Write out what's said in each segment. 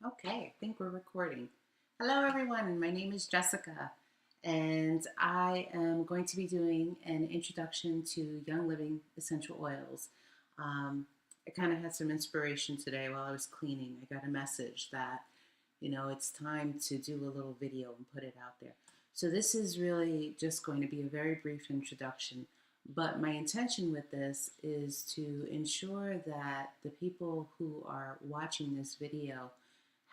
Okay, I think we're recording. Hello, everyone. My name is Jessica, and I am going to be doing an introduction to Young Living essential oils. Um, I kind of had some inspiration today while I was cleaning. I got a message that, it's time to do a little video and put it out there. So, this is really just going to be a very brief introduction. But my intention with this is to ensure that the people who are watching this video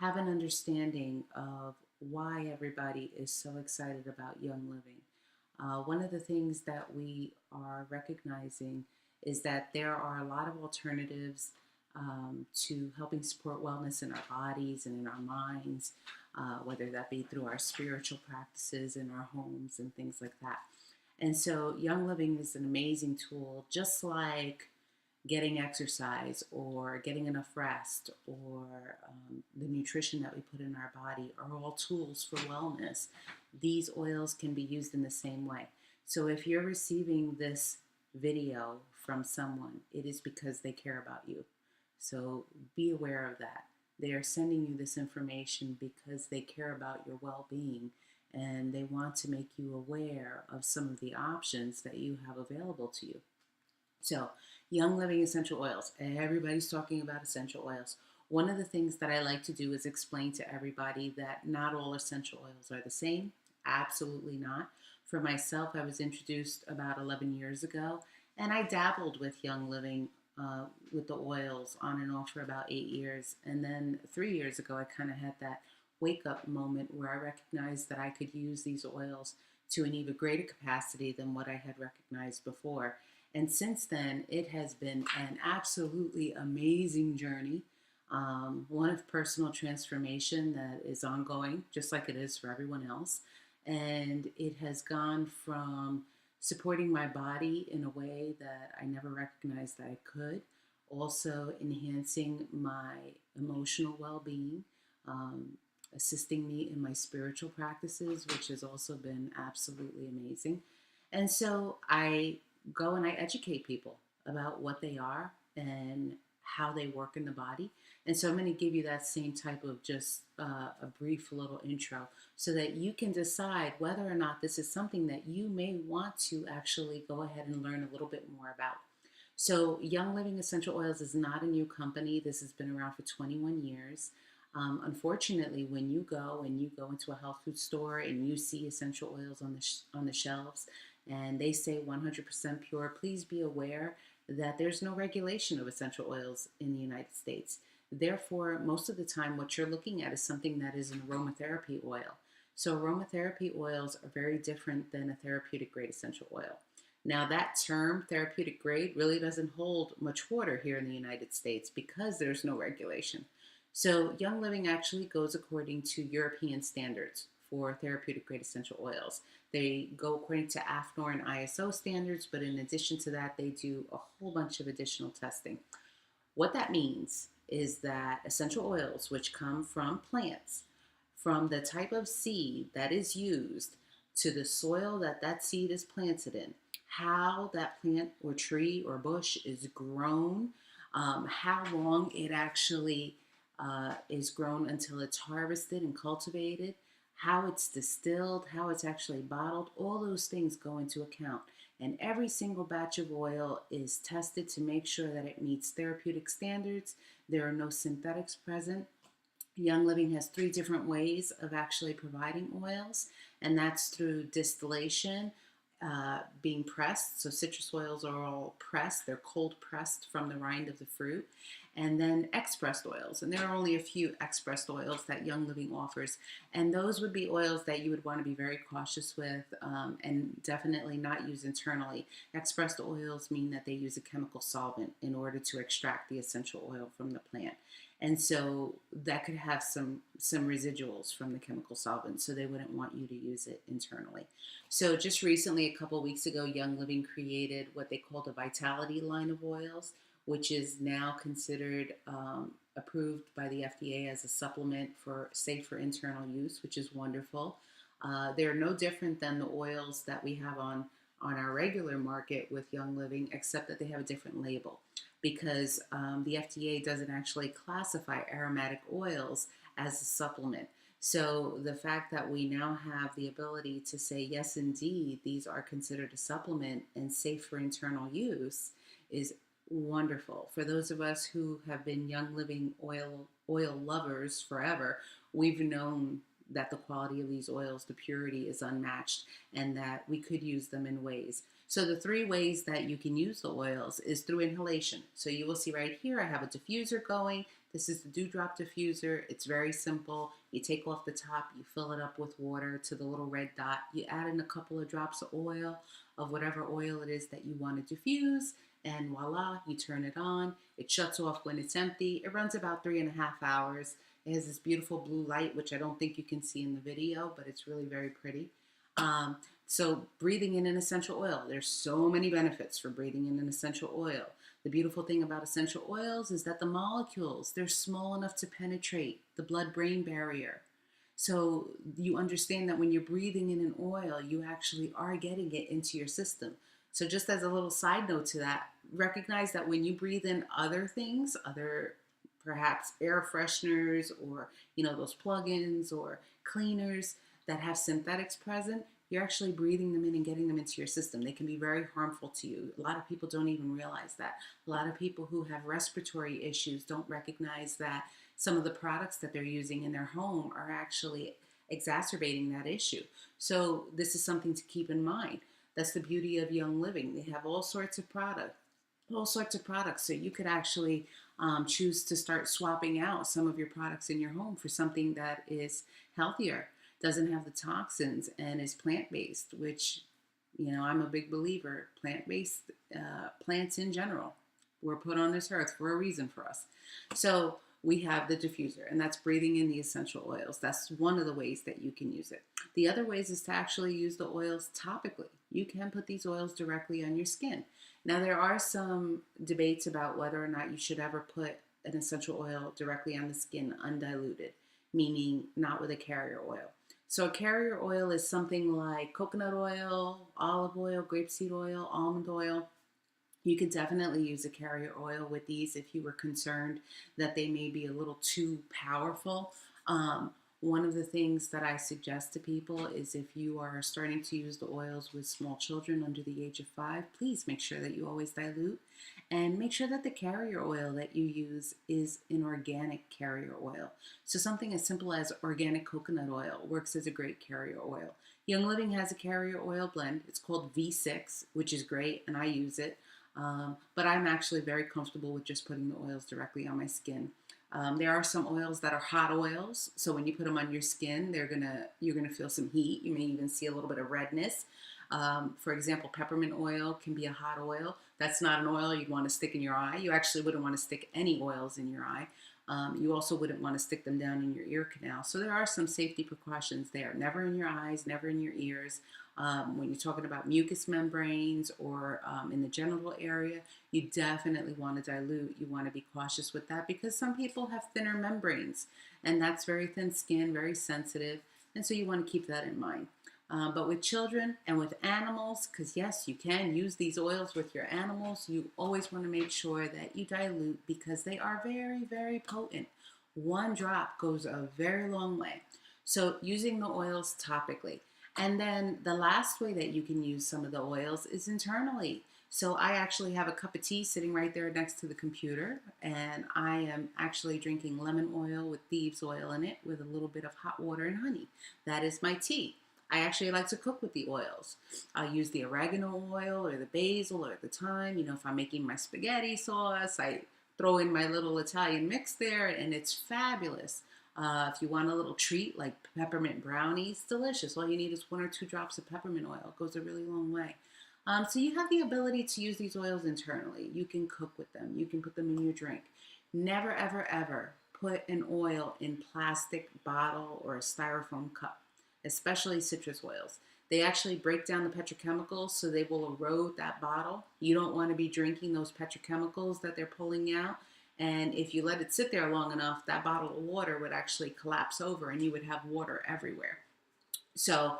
have an understanding of why everybody is so excited about Young Living. One of the things that we are recognizing is that there are a lot of alternatives to helping support wellness in our bodies and in our minds, whether that be through our spiritual practices in our homes and things like that. And so, Young Living is an amazing tool, just like getting exercise or getting enough rest or the nutrition that we put in our body are all tools for wellness. These oils can be used in the same way. So if you're receiving this video from someone, it is because they care about you. So be aware of that. They are sending you this information because they care about your well being and they want to make you aware of some of the options that you have available to you. So, Young Living essential oils. Everybody's talking about essential oils. One of the things that I like to do is explain to everybody that not all essential oils are the same. Absolutely not. For myself, I was introduced about 11 years ago, and I dabbled with Young Living with the oils on and off for about 8 years. And then 3 years ago, I kind of had that wake up moment where I recognized that I could use these oils to an even greater capacity than what I had recognized before. And since then, it has been an absolutely amazing journey, one of personal transformation that is ongoing, just like it is for everyone else. And it has gone from supporting my body in a way that I never recognized that I could, also enhancing my emotional well being, um, assisting me in my spiritual practices, which has also been absolutely amazing. And so I go and I educate people about what they are and how they work in the body. And so I'm going to give you that same type of just a brief little intro so that you can decide whether or not this is something that you may want to actually go ahead and learn a little bit more about. So, Young Living Essential Oils is not a new company. This has been around for 21 years. Unfortunately, when you go and you go into a health food store and you see essential oils on the shelves, and they say 100% pure, please be aware that there's no regulation of essential oils in the United States. Therefore, most of the time, what you're looking at is something that is an aromatherapy oil. So, aromatherapy oils are very different than a therapeutic grade essential oil. Now, that term, therapeutic grade, really doesn't hold much water here in the United States because there's no regulation. So, Young Living actually goes according to European standards for therapeutic grade essential oils. They go according to AFNOR and ISO standards, but in addition to that, they do a whole bunch of additional testing. What that means is that essential oils, which come from plants, from the type of seed that is used to the soil that that seed is planted in, how that plant or tree or bush is grown, how long it actually is grown until it's harvested and cultivated, how it's distilled, how it's actually bottled, all those things go into account. And every single batch of oil is tested to make sure that it meets therapeutic standards. There are no synthetics present. Young Living has three different ways of actually providing oils, and that's through distillation, being pressed. So citrus oils are all pressed, they're cold pressed from the rind of the fruit. And then expressed oils. And there are only a few expressed oils that Young Living offers. And those would be oils that you would want to be very cautious with and definitely not use internally. Expressed oils mean that they use a chemical solvent in order to extract the essential oil from the plant. And so that could have some residuals from the chemical solvent, so they wouldn't want you to use it internally. So just recently, a couple of weeks ago, Young Living created what they called a Vitality line of oils, which is now considered approved by the FDA as a supplement for safe for internal use, which is wonderful. They're no different than the oils that we have on our regular market with Young Living, except that they have a different label. because the FDA doesn't actually classify aromatic oils as a supplement. So the fact that we now have the ability to say, yes, indeed, these are considered a supplement and safe for internal use is wonderful. For those of us who have been Young Living oil lovers forever, we've known that the quality of these oils, the purity is unmatched, and that we could use them in ways. So the three ways that you can use the oils is through inhalation. So you will see right here, I have a diffuser going. This is the Dewdrop diffuser. It's very simple. You take off the top, you fill it up with water to the little red dot. You add in a couple of drops of oil, of whatever oil it is that you want to diffuse, and voila, you turn it on. It shuts off when it's empty. It runs about 3.5 hours. It has this beautiful blue light, which I don't think you can see in the video, but it's really very pretty. So breathing in an essential oil, there's so many benefits for breathing in an essential oil. The beautiful thing about essential oils is that the molecules, they're small enough to penetrate the blood-brain barrier. So you understand that when you're breathing in an oil, you actually are getting it into your system. So just as a little side note to that, recognize that when you breathe in other things, other perhaps air fresheners or those plugins or cleaners that have synthetics present, you're actually breathing them in and getting them into your system. They can be very harmful to you. A lot of people don't even realize that. A lot of people who have respiratory issues don't recognize that some of the products that they're using in their home are actually exacerbating that issue. So this is something to keep in mind. That's the beauty of Young Living. They have all sorts of products. So you could actually choose to start swapping out some of your products in your home for something that is healthier, doesn't have the toxins, and is plant-based, which, I'm a big believer. Plant-based, plants in general were put on this earth for a reason for us. So we have the diffuser, and that's breathing in the essential oils. That's one of the ways that you can use it. The other ways is to actually use the oils topically. You can put these oils directly on your skin. Now, there are some debates about whether or not you should ever put an essential oil directly on the skin undiluted, meaning not with a carrier oil. So a carrier oil is something like coconut oil, olive oil, grapeseed oil, almond oil. You could definitely use a carrier oil with these if you were concerned that they may be a little too powerful. One of the things that I suggest to people is if you are starting to use the oils with small children under the age of 5, please make sure that you always dilute, and make sure that the carrier oil that you use is an organic carrier oil. So something as simple as organic coconut oil works as a great carrier oil. Young Living has a carrier oil blend. It's called V6, which is great, and I use it. But I'm actually very comfortable with just putting the oils directly on my skin. There are some oils that are hot oils, so when you put them on your skin, you're gonna feel some heat. You may even see a little bit of redness. For example, peppermint oil can be a hot oil. That's not an oil you'd want to stick in your eye. You actually wouldn't want to stick any oils in your eye. You also wouldn't want to stick them down in your ear canal. So there are some safety precautions there. Never in your eyes, never in your ears. When you're talking about mucous membranes or in the genital area, you definitely want to dilute. You want to be cautious with that because some people have thinner membranes, and that's very thin skin, very sensitive, and so you want to keep that in mind. But with children and with animals, because yes, you can use these oils with your animals, you always want to make sure that you dilute because they are very, very potent. One drop goes a very long way. So using the oils topically. And then the last way that you can use some of the oils is internally. So I actually have a cup of tea sitting right there next to the computer, and I am actually drinking lemon oil with thieves oil in it with a little bit of hot water and honey. That is my tea. I actually like to cook with the oils. I'll use the oregano oil or the basil or the thyme. If I'm making my spaghetti sauce, I throw in my little Italian mix there, and it's fabulous. If you want a little treat like peppermint brownies, delicious. All you need is 1 or 2 drops of peppermint oil. It goes a really long way. So you have the ability to use these oils internally. You can cook with them. You can put them in your drink. Never, ever, ever put an oil in plastic bottle or a styrofoam cup, especially citrus oils. They actually break down the petrochemicals, so they will erode that bottle. You don't want to be drinking those petrochemicals that they're pulling out. And if you let it sit there long enough, that bottle of water would actually collapse over and you would have water everywhere. So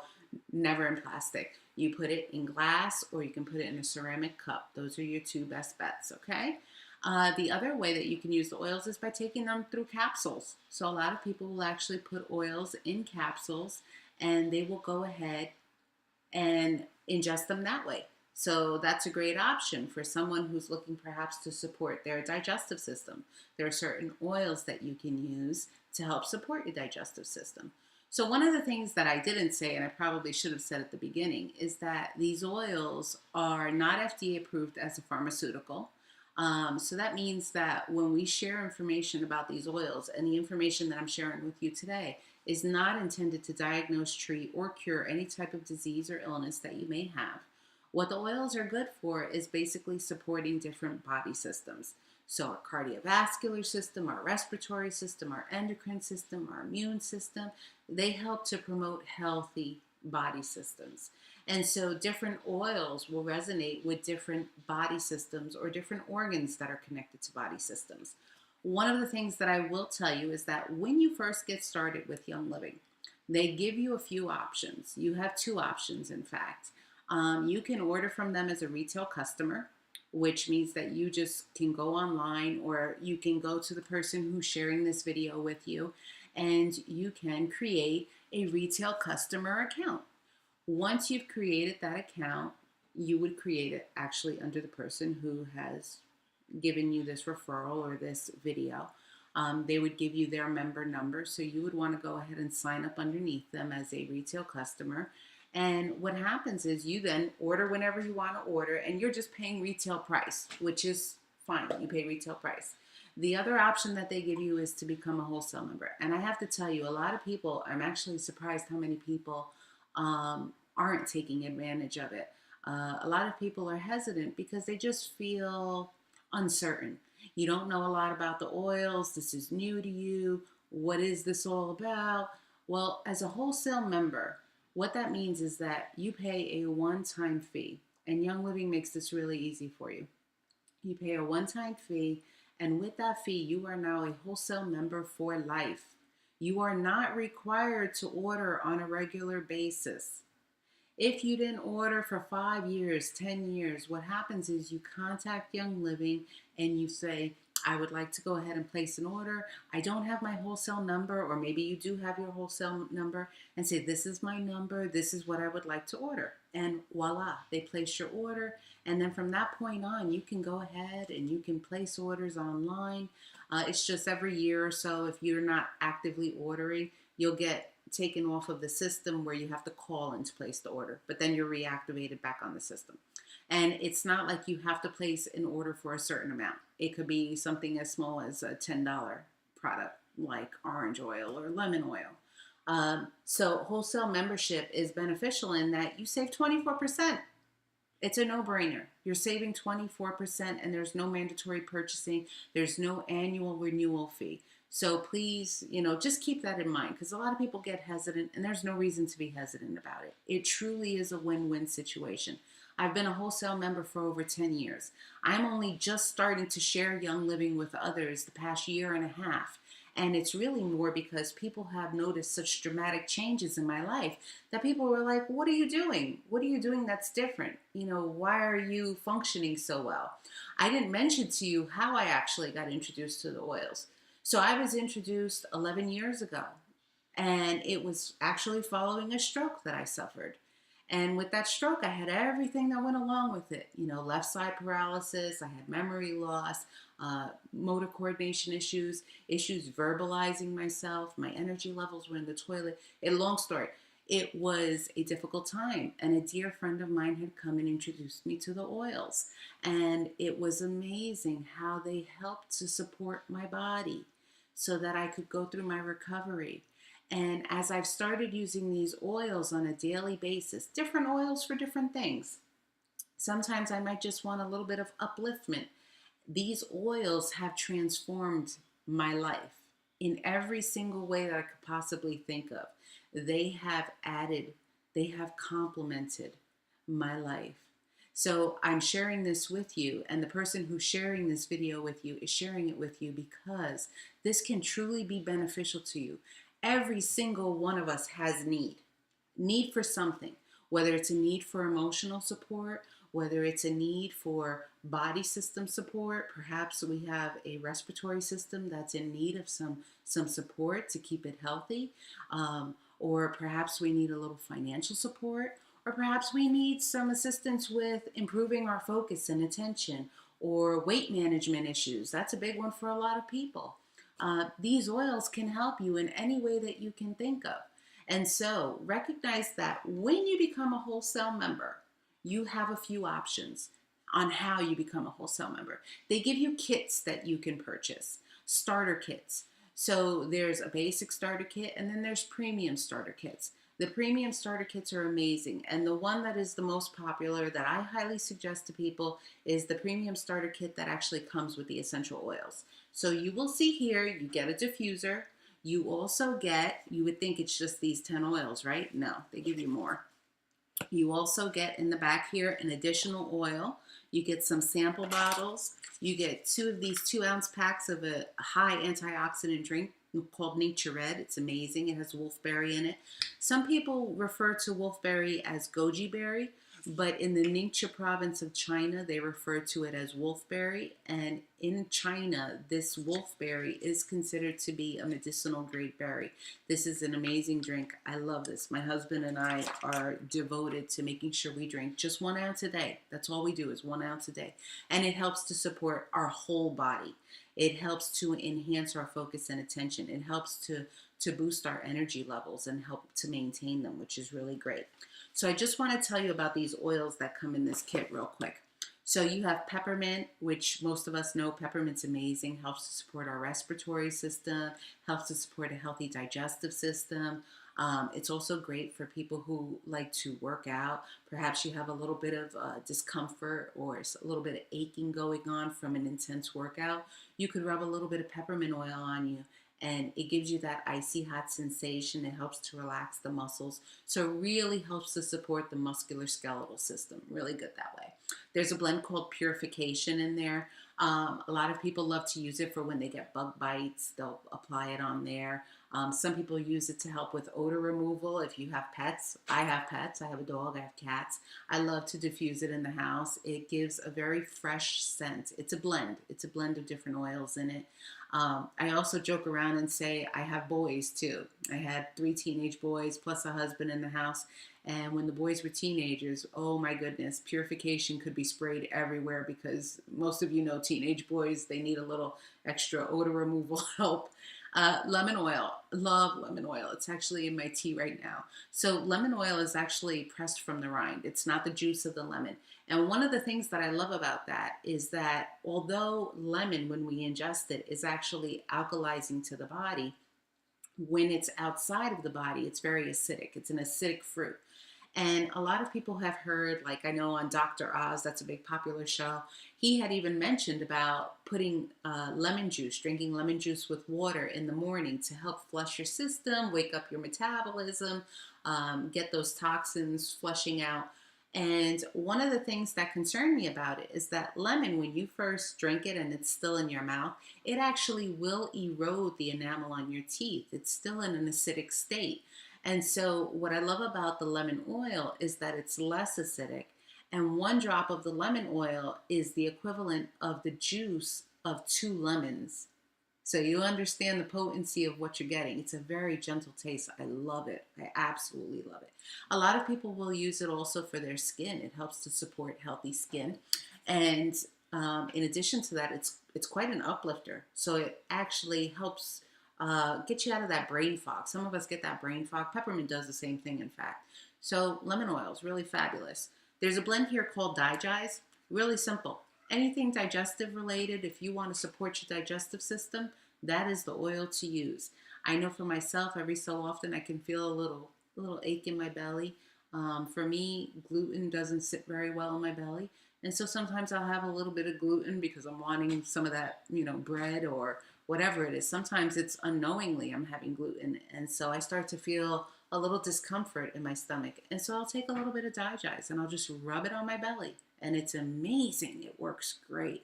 never in plastic. You put it in glass or you can put it in a ceramic cup. Those are your 2 best bets, okay? The other way that you can use the oils is by taking them through capsules. So a lot of people will actually put oils in capsules and they will go ahead and ingest them that way. So that's a great option for someone who's looking perhaps to support their digestive system. There are certain oils that you can use to help support your digestive system. So one of the things that I didn't say, and I probably should have said at the beginning, is that these oils are not FDA approved as a pharmaceutical. So that means that when we share information about these oils, and the information that I'm sharing with you today is not intended to diagnose, treat, or cure any type of disease or illness that you may have. What the oils are good for is basically supporting different body systems. So our cardiovascular system, our respiratory system, our endocrine system, our immune system, they help to promote healthy body systems. And so different oils will resonate with different body systems or different organs that are connected to body systems. One of the things that I will tell you is that when you first get started with Young Living, they give you a few options. You have two options, in fact. You can order from them as a retail customer, which means that you just can go online, or you can go to the person who's sharing this video with you, and you can create a retail customer account. Once you've created that account, you would create it actually under the person who has given you this referral or this video. They would give you their member number, so you would want to go ahead and sign up underneath them as a retail customer. And what happens is you then order whenever you want to order, and you're just paying retail price, which is fine. You pay retail price. The other option that they give you is to become a wholesale member. And I have to tell you, a lot of people, I'm actually surprised how many people aren't taking advantage of it. A lot of people are hesitant because they just feel uncertain. You don't know a lot about the oils. This is new to you. What is this all about? Well, as a wholesale member, what that means is that you pay a one-time fee. And Young Living makes this really easy for you. You pay a one-time fee, and with that fee, you are now a wholesale member for life. You are not required to order on a regular basis. If you didn't order for 5 years, 10 years, what happens is you contact Young Living and you say, I would like to go ahead and place an order. I don't have my wholesale number, or maybe you do have your wholesale number, and say, this is my number, this is what I would like to order. And voila, they place your order. And then from that point on, you can go ahead and you can place orders online. It's just every year or so, if you're not actively ordering, you'll get taken off of the system where you have to call in to place the order, but then you're reactivated back on the system. And it's not like you have to place an order for a certain amount. It could be something as small as a $10 product like orange oil or lemon oil. So wholesale membership is beneficial in that you save 24%. It's a no-brainer. You're saving 24%, and there's no mandatory purchasing. There's no annual renewal fee. So please, just keep that in mind, because a lot of people get hesitant, and there's no reason to be hesitant about it. It truly is a win-win situation. I've been a wholesale member for over 10 years. I'm only just starting to share Young Living with others the past year and a half. And it's really more because people have noticed such dramatic changes in my life that people were like, what are you doing? What are you doing that's different? Why are you functioning so well? I didn't mention to you how I actually got introduced to the oils. So I was introduced 11 years ago, and it was actually following a stroke that I suffered. And with that stroke, I had everything that went along with it. Left side paralysis, I had memory loss, motor coordination issues verbalizing myself, my energy levels were in the toilet. Long story. It was a difficult time, and a dear friend of mine had come and introduced me to the oils. And it was amazing how they helped to support my body so that I could go through my recovery. And as I've started using these oils on a daily basis, different oils for different things. Sometimes I might just want a little bit of upliftment. These oils have transformed my life in every single way that I could possibly think of. They have complemented my life. So I'm sharing this with you, and the person who's sharing this video with you is sharing it with you because this can truly be beneficial to you. Every single one of us has need for something, whether it's a need for emotional support, whether it's a need for body system support. Perhaps we have a respiratory system that's in need of some support to keep it healthy, or perhaps we need a little financial support, or perhaps we need some assistance with improving our focus and attention, or weight management issues. That's a big one for a lot of people. These oils can help you in any way that you can think of. And so recognize that when you become a wholesale member, you have a few options on how you become a wholesale member. They give you kits that you can purchase, starter kits. So there's a basic starter kit, and then there's premium starter kits. The premium starter kits are amazing, and the one that is the most popular that I highly suggest to people is the premium starter kit that actually comes with the essential oils. So you will see here, you get a diffuser. You also get, you would think it's just these 10 oils, right? No, they give you more. You also get in the back here an additional oil. You get some sample bottles. You get 2 of these 2-ounce packs of a high antioxidant drink called Nature Red. It's amazing. It has wolfberry in it. Some people refer to wolfberry as goji berry, but in the Ningxia province of China, they refer to it as wolfberry. And in China, this wolfberry is considered to be a medicinal grade berry. This is an amazing drink. I love this. My husband and I are devoted to making sure we drink just 1 ounce a day. That's all we do is 1 ounce a day. And it helps to support our whole body. It helps to enhance our focus and attention. It helps to boost our energy levels and help to maintain them, which is really great. So I just want to tell you about these oils that come in this kit real quick. So you have peppermint, which most of us know peppermint's amazing, helps to support our respiratory system, helps to support a healthy digestive system. It's also great for people who like to work out. Perhaps you have a little bit of discomfort or a little bit of aching going on from an intense workout. You could rub a little bit of peppermint oil on you, and it gives you that icy hot sensation. It helps to relax the muscles. So it really helps to support the musculoskeletal system. Really good that way. There's a blend called Purification in there. A lot of people love to use it for when they get bug bites. They'll apply it on there. Some people use it to help with odor removal. If you have pets, I have pets. I have a dog. I have cats. I love to diffuse it in the house. It gives a very fresh scent. It's a blend. It's a blend of different oils in it. I also joke around and say I have boys too. I had 3 teenage boys plus a husband in the house. And when the boys were teenagers, oh my goodness, Purification could be sprayed everywhere because most of you know teenage boys, they need a little extra odor removal help. Lemon oil, love lemon oil. It's actually in my tea right now. So lemon oil is actually pressed from the rind. It's not the juice of the lemon. And one of the things that I love about that is that although lemon, when we ingest it, is actually alkalizing to the body, when it's outside of the body, it's very acidic. It's an acidic fruit. And a lot of people have heard, like I know on Dr. Oz, that's a big popular show, he had even mentioned about putting lemon juice, drinking lemon juice with water in the morning to help flush your system, wake up your metabolism, get those toxins flushing out. And one of the things that concerned me about it is that lemon, when you first drink it and it's still in your mouth, it actually will erode the enamel on your teeth. It's still in an acidic state. And so what I love about the lemon oil is that it's less acidic. And 1 drop of the lemon oil is the equivalent of the juice of 2 lemons. So you understand the potency of what you're getting. It's a very gentle taste. I love it. I absolutely love it. A lot of people will use it also for their skin. It helps to support healthy skin. And in addition to that, it's quite an uplifter. So it actually helps get you out of that brain fog. Some of us get that brain fog. Peppermint does the same thing, in fact. So lemon oil is really fabulous. There's a blend here called Digize. Really simple. Anything digestive related, if you want to support your digestive system, that is the oil to use. I know for myself, every so often I can feel a little ache in my belly. For me, gluten doesn't sit very well in my belly. And so sometimes I'll have a little bit of gluten because I'm wanting some of that, bread or whatever it is. Sometimes it's unknowingly I'm having gluten. And so I start to feel a little discomfort in my stomach. And so I'll take a little bit of Digize and I'll just rub it on my belly. And it's amazing. It works great.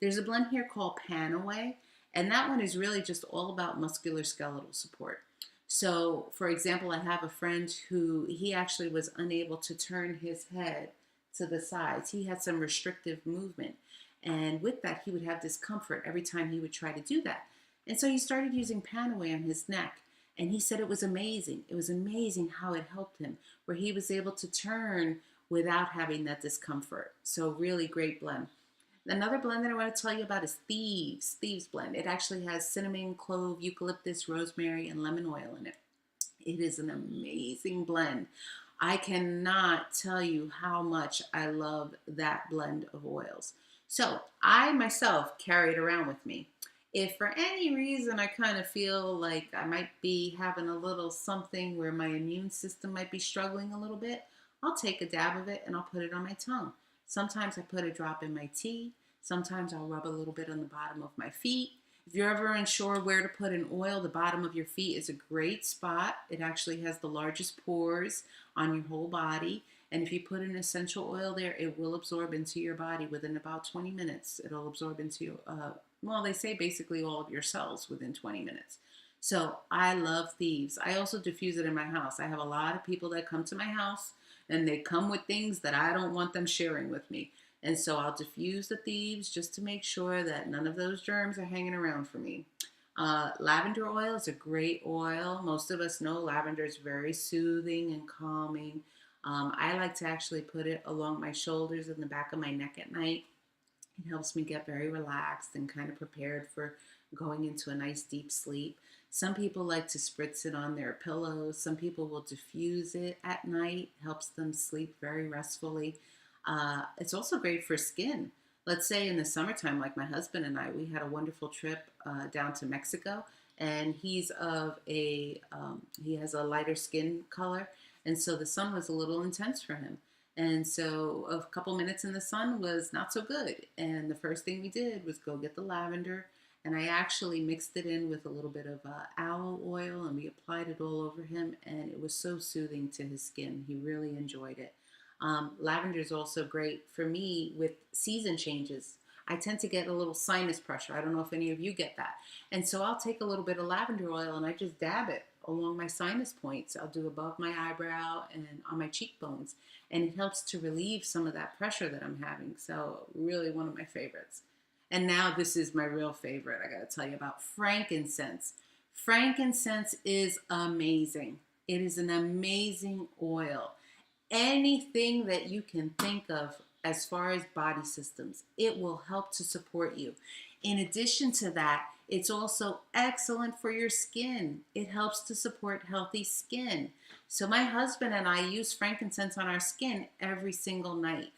There's a blend here called Panaway. And that one is really just all about musculoskeletal support. So, for example, I have a friend who he actually was unable to turn his head to the sides. He had some restrictive movement. And with that, he would have discomfort every time he would try to do that. And so he started using Panaway on his neck. And he said it was amazing. It was amazing how it helped him, where he was able to turn without having that discomfort. So really great blend. Another blend that I want to tell you about is Thieves blend. It actually has cinnamon, clove, eucalyptus, rosemary, and lemon oil in it. It is an amazing blend. I cannot tell you how much I love that blend of oils. So I myself carry it around with me. If for any reason I kind of feel like I might be having a little something where my immune system might be struggling a little bit, I'll take a dab of it and I'll put it on my tongue. Sometimes I put a drop in my tea. Sometimes I'll rub a little bit on the bottom of my feet. If you're ever unsure where to put an oil, the bottom of your feet is a great spot. It actually has the largest pores on your whole body. And if you put an essential oil there, it will absorb into your body within about 20 minutes. It'll absorb into, well, they say basically all of your cells within 20 minutes. So I love Thieves. I also diffuse it in my house. I have a lot of people that come to my house and they come with things that I don't want them sharing with me. And so I'll diffuse the Thieves just to make sure that none of those germs are hanging around for me. Lavender oil is a great oil. Most of us know lavender is very soothing and calming. I like to actually put it along my shoulders and the back of my neck at night. It helps me get very relaxed and kind of prepared for going into a nice deep sleep. Some people like to spritz it on their pillows. Some people will diffuse it at night. Helps them sleep very restfully. It's also great for skin. Let's say in the summertime, like my husband and I, we had a wonderful trip down to Mexico, and he has a lighter skin color, and so the sun was a little intense for him. And so a couple minutes in the sun was not so good. And the first thing we did was go get the lavender, and I actually mixed it in with a little bit of aloe oil, and we applied it all over him, and it was so soothing to his skin. He really enjoyed it. Lavender is also great for me with season changes. I tend to get a little sinus pressure. I don't know if any of you get that. And so I'll take a little bit of lavender oil and I just dab it along my sinus points. I'll do above my eyebrow and on my cheekbones. And it helps to relieve some of that pressure that I'm having. So really one of my favorites. And now this is my real favorite. I got to tell you about frankincense. Frankincense is amazing. It is an amazing oil. Anything that you can think of as far as body systems, it will help to support you. In addition to that, it's also excellent for your skin. It helps to support healthy skin. So my husband and I use frankincense on our skin every single night.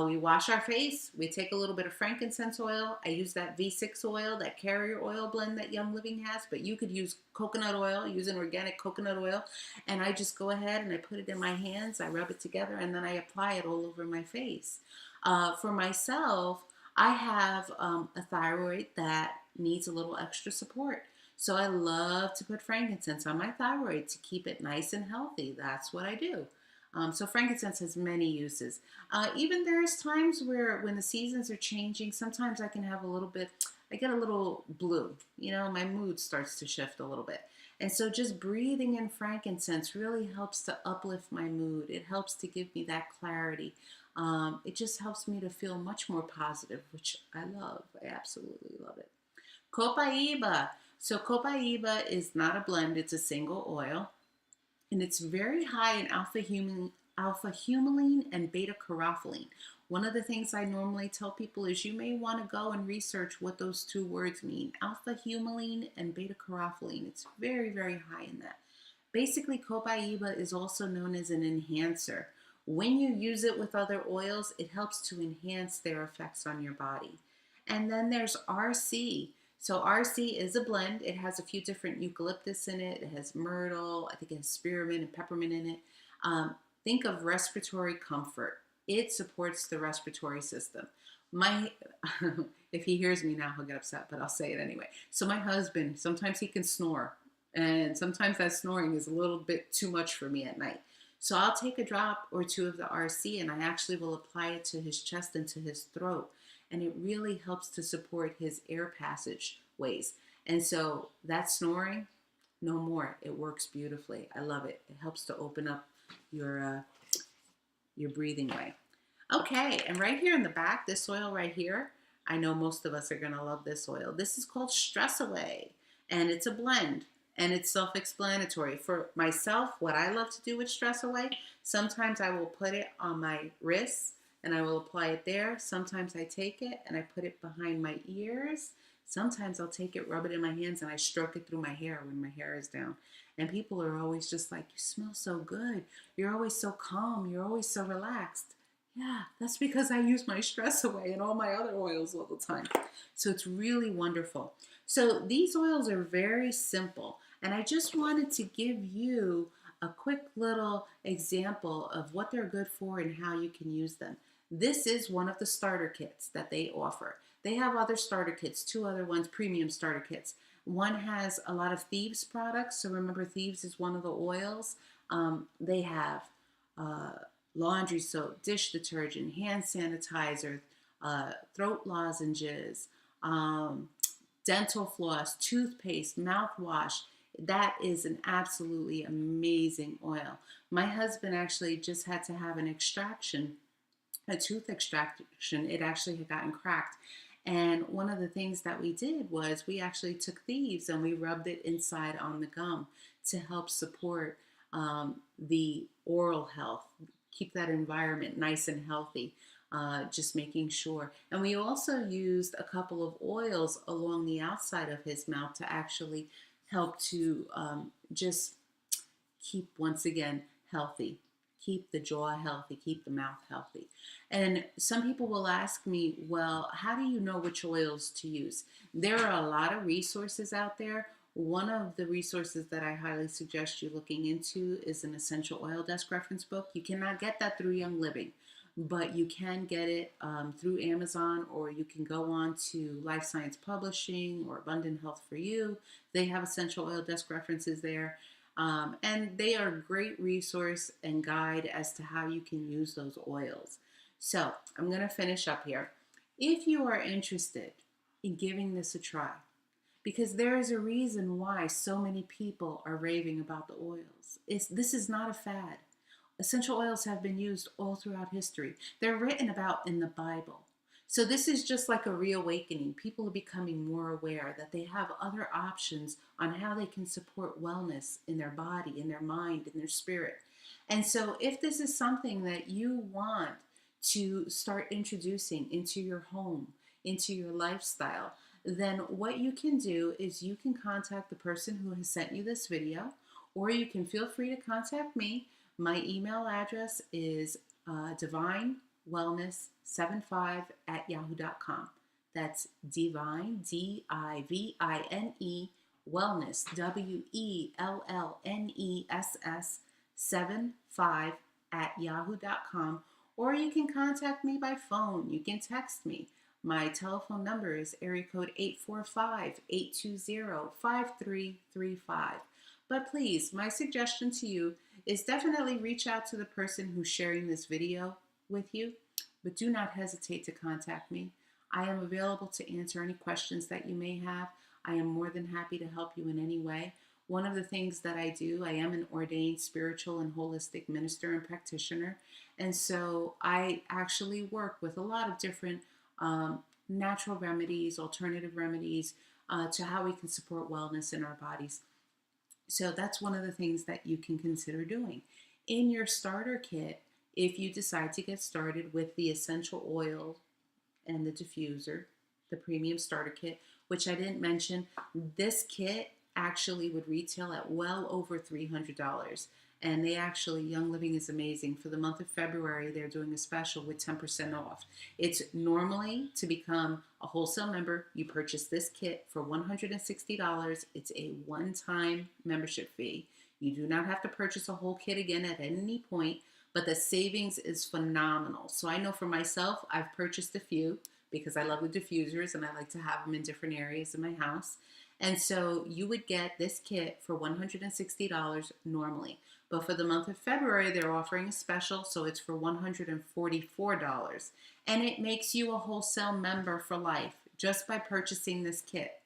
We wash our face. We take a little bit of frankincense oil. I use that V6 oil, that carrier oil blend that Young Living has, but you could use coconut oil, use an organic coconut oil, and I just go ahead and I put it in my hands, I rub it together, and then I apply it all over my face. For myself, I have a thyroid that needs a little extra support. So I love to put frankincense on my thyroid to keep it nice and healthy. That's what I do. So frankincense has many uses. Even there's times where when the seasons are changing, sometimes I can have I get a little blue. You know, my mood starts to shift a little bit. And so just breathing in frankincense really helps to uplift my mood. It helps to give me that clarity. It just helps me to feel much more positive, which I love. I absolutely love it. Copaiba. So copaiba is not a blend, it's a single oil. And it's very high in alpha-humulene and beta-caryophyllene. One of the things I normally tell people is you may want to go and research what those two words mean. Alpha-humulene and beta-caryophyllene. It's very, very high in that. Basically, copaiba is also known as an enhancer. When you use it with other oils, it helps to enhance their effects on your body. And then there's RC. So RC is a blend. It has a few different eucalyptus in it. It has myrtle. I think it has spearmint and peppermint in it. Think of respiratory comfort. It supports the respiratory system. If he hears me now, he'll get upset, but I'll say it anyway. So my husband, sometimes he can snore. And sometimes that snoring is a little bit too much for me at night. So I'll take a drop or two of the RC and I actually will apply it to his chest and to his throat. And it really helps to support his air passage ways. And so that snoring, no more. It works beautifully. I love it. It helps to open up your breathing way. Okay, and right here in the back, this oil right here, I know most of us are going to love this oil. This is called Stress Away, and it's a blend, and it's self-explanatory. For myself, what I love to do with Stress Away, sometimes I will put it on my wrists and I will apply it there. Sometimes I take it and I put it behind my ears. Sometimes I'll take it, rub it in my hands, and I stroke it through my hair when my hair is down. And people are always just like, "You smell so good. You're always so calm. You're always so relaxed." Yeah, that's because I use my Stress Away and all my other oils all the time. So it's really wonderful. So these oils are very simple. And I just wanted to give you a quick little example of what they're good for and how you can use them. This is one of the starter kits that they offer. They have other starter kits, two other ones, premium starter kits. One has a lot of Thieves products. So remember, Thieves is one of the oils. They have uh, laundry soap, dish detergent, hand sanitizer, throat lozenges, dental floss, toothpaste, mouthwash. That is an absolutely amazing oil. My husband actually just had to have an extraction, a tooth extraction. It actually had gotten cracked. And one of the things that we did was we actually took Thieves and we rubbed it inside on the gum to help support the oral health, keep that environment nice and healthy. Just making sure. And we also used a couple of oils along the outside of his mouth to actually help to just keep, once again, healthy. Keep the jaw healthy, keep the mouth healthy. And some people will ask me, well, how do you know which oils to use? There are a lot of resources out there. One of the resources that I highly suggest you looking into is an essential oil desk reference book. You cannot get that through Young Living, but you can get it through Amazon, or you can go on to Life Science Publishing or Abundant Health for You. They have essential oil desk references there. And they are a great resource and guide as to how you can use those oils. So I'm going to finish up here. If you are interested in giving this a try, because there is a reason why so many people are raving about the oils. This is not a fad. Essential oils have been used all throughout history. They're written about in the Bible. So this is just like a reawakening. People are becoming more aware that they have other options on how they can support wellness in their body, in their mind, in their spirit. And so if this is something that you want to start introducing into your home, into your lifestyle, then what you can do is you can contact the person who has sent you this video, or you can feel free to contact me. My email address is divinewellness75@yahoo.com. That's divine, Divine, wellness, WELLNESS 75@yahoo.com. Or you can contact me by phone. You can text me. My telephone number is area code 845-820-5335. But please, my suggestion to you is definitely reach out to the person who's sharing this video with you, but do not hesitate to contact me. I am available to answer any questions that you may have. I am more than happy to help you in any way. One of the things that I do, I am an ordained spiritual and holistic minister and practitioner. And so I actually work with a lot of different natural remedies, alternative remedies to how we can support wellness in our bodies. So that's one of the things that you can consider doing. In your starter kit, if you decide to get started with the essential oil and the diffuser, the premium starter kit, which I didn't mention, this kit actually would retail at well over $300. And they actually, Young Living is amazing. For the month of February, they're doing a special with 10% off. It's normally, to become a wholesale member, you purchase this kit for $160. It's a one-time membership fee. You do not have to purchase a whole kit again at any point, but the savings is phenomenal. So I know for myself, I've purchased a few because I love the diffusers and I like to have them in different areas in my house. And so you would get this kit for $160 normally. But for the month of February, they're offering a special, so it's for $144. And it makes you a wholesale member for life just by purchasing this kit.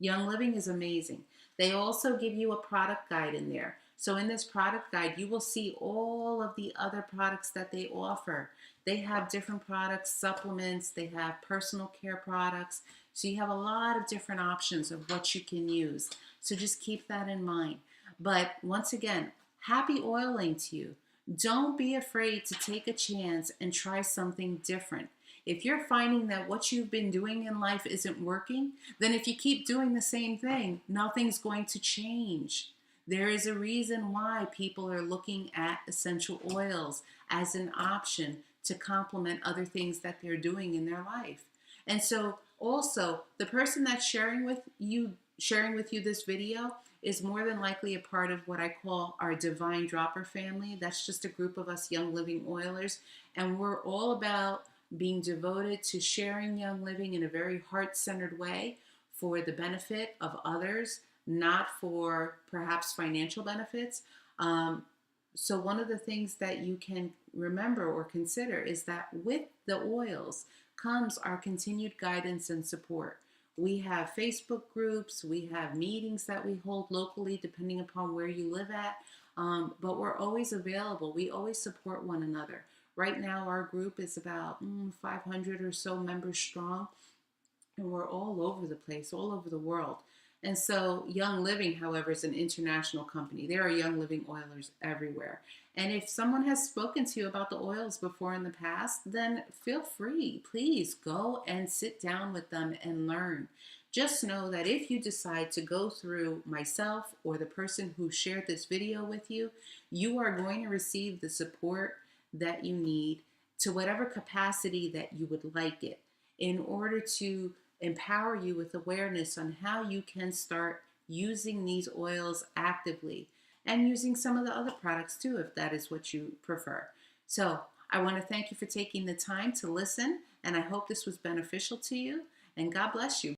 Young Living is amazing. They also give you a product guide in there. So in this product guide, you will see all of the other products that they offer. They have different products, supplements, they have personal care products. So you have a lot of different options of what you can use. So just keep that in mind. But once again, happy oiling to you. Don't be afraid to take a chance and try something different. If you're finding that what you've been doing in life isn't working, then if you keep doing the same thing, nothing's going to change. There is a reason why people are looking at essential oils as an option to complement other things that they're doing in their life. And so also, the person that's sharing with you this video is more than likely a part of what I call our Divine Dropper family. That's just a group of us Young Living Oilers, and we're all about being devoted to sharing Young Living in a very heart-centered way for the benefit of others, not for perhaps financial benefits. So one of the things that you can remember or consider is that with the oils comes our continued guidance and support. We have Facebook groups, we have meetings that we hold locally depending upon where you live at, but we're always available. We always support one another. Right now our group is about 500 or so members strong, and we're all over the place, all over the world. And so Young Living, however, is an international company. There are Young Living oilers everywhere. And if someone has spoken to you about the oils before in the past, then feel free. Please go and sit down with them and learn. Just know that if you decide to go through myself or the person who shared this video with you, you are going to receive the support that you need to whatever capacity that you would like it in order to empower you with awareness on how you can start using these oils actively and using some of the other products too, if that is what you prefer. So I want to thank you for taking the time to listen, and I hope this was beneficial to you, and God bless you.